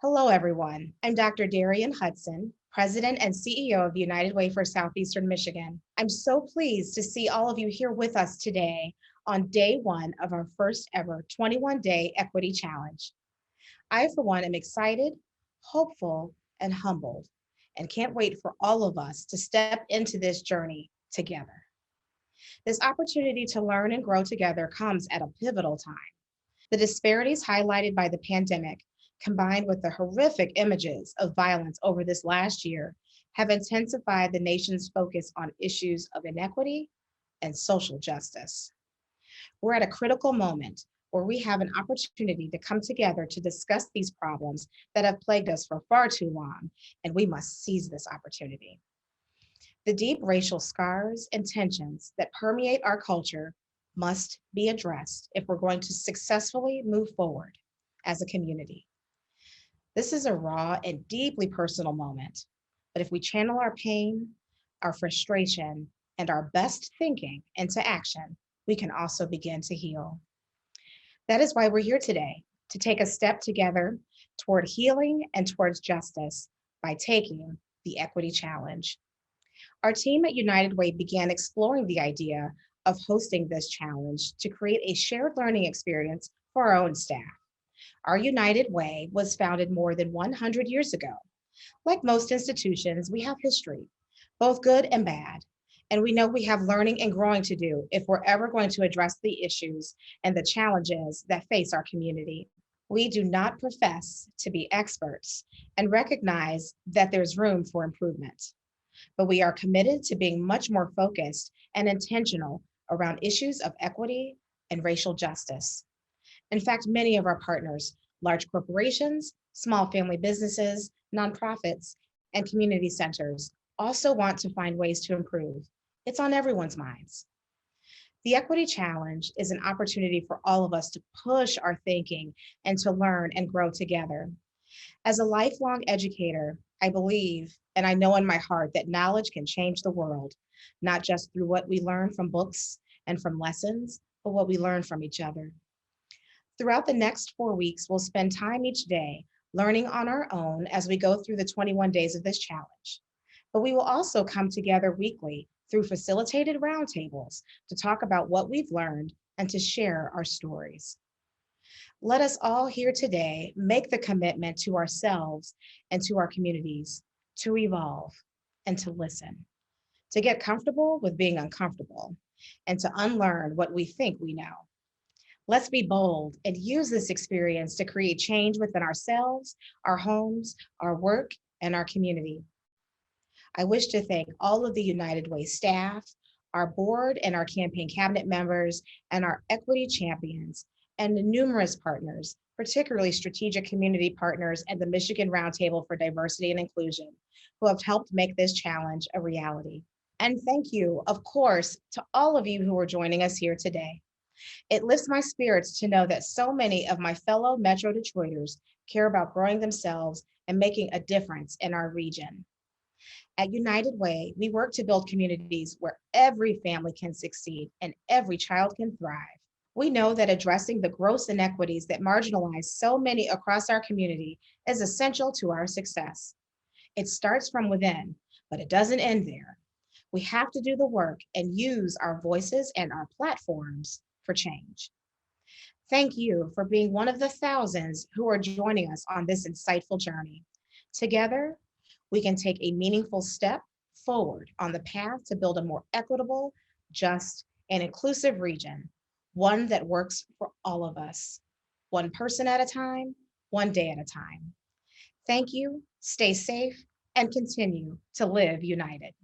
Hello, everyone. I'm Dr. Darienne Hudson, President and CEO of United Way for Southeastern Michigan. I'm so pleased to see all of you here with us today on day one of our first ever 21-day equity challenge. I, for one, am excited, hopeful, and humbled, and can't wait for all of us to step into this journey together. This opportunity to learn and grow together comes at a pivotal time. The disparities highlighted by the pandemic, combined with the horrific images of violence over this last year, have intensified the nation's focus on issues of inequity and social justice. We're at a critical moment where we have an opportunity to come together to discuss these problems that have plagued us for far too long, and we must seize this opportunity. The deep racial scars and tensions that permeate our culture must be addressed if we're going to successfully move forward as a community. This is a raw and deeply personal moment, but if we channel our pain, our frustration, and our best thinking into action, we can also begin to heal. That is why we're here today, to take a step together toward healing and towards justice by taking the Equity Challenge. Our team at United Way began exploring the idea of hosting this challenge to create a shared learning experience for our own staff. Our United Way was founded more than 100 years ago. Like most institutions, we have history, both good and bad. And we know we have learning and growing to do if we're ever going to address the issues and the challenges that face our community. We do not profess to be experts and recognize that there's room for improvement, but we are committed to being much more focused and intentional around issues of equity and racial justice. In fact, many of our partners, large corporations, small family businesses, nonprofits, and community centers, also want to find ways to improve. It's on everyone's minds. The Equity Challenge is an opportunity for all of us to push our thinking and to learn and grow together. As a lifelong educator, I believe and I know in my heart that knowledge can change the world, not just through what we learn from books and from lessons, but what we learn from each other. Throughout the next 4 weeks, we'll spend time each day learning on our own as we go through the 21 days of this challenge. But we will also come together weekly through facilitated roundtables to talk about what we've learned and to share our stories. Let us all here today make the commitment to ourselves and to our communities to evolve and to listen, to get comfortable with being uncomfortable, and to unlearn what we think we know. Let's be bold and use this experience to create change within ourselves, our homes, our work, and our community. I wish to thank all of the United Way staff, our board and our campaign cabinet members, and our equity champions, and the numerous partners, particularly strategic community partners and the Michigan Roundtable for Diversity and Inclusion, who have helped make this challenge a reality. And thank you, of course, to all of you who are joining us here today. It lifts my spirits to know that so many of my fellow Metro Detroiters care about growing themselves and making a difference in our region. At United Way, we work to build communities where every family can succeed and every child can thrive. We know that addressing the gross inequities that marginalize so many across our community is essential to our success. It starts from within, but it doesn't end there. We have to do the work and use our voices and our platforms for change. Thank you for being one of the thousands who are joining us on this insightful journey. Together, we can take a meaningful step forward on the path to build a more equitable, just, and inclusive region, one that works for all of us, one person at a time, one day at a time. Thank you, stay safe, and continue to live united.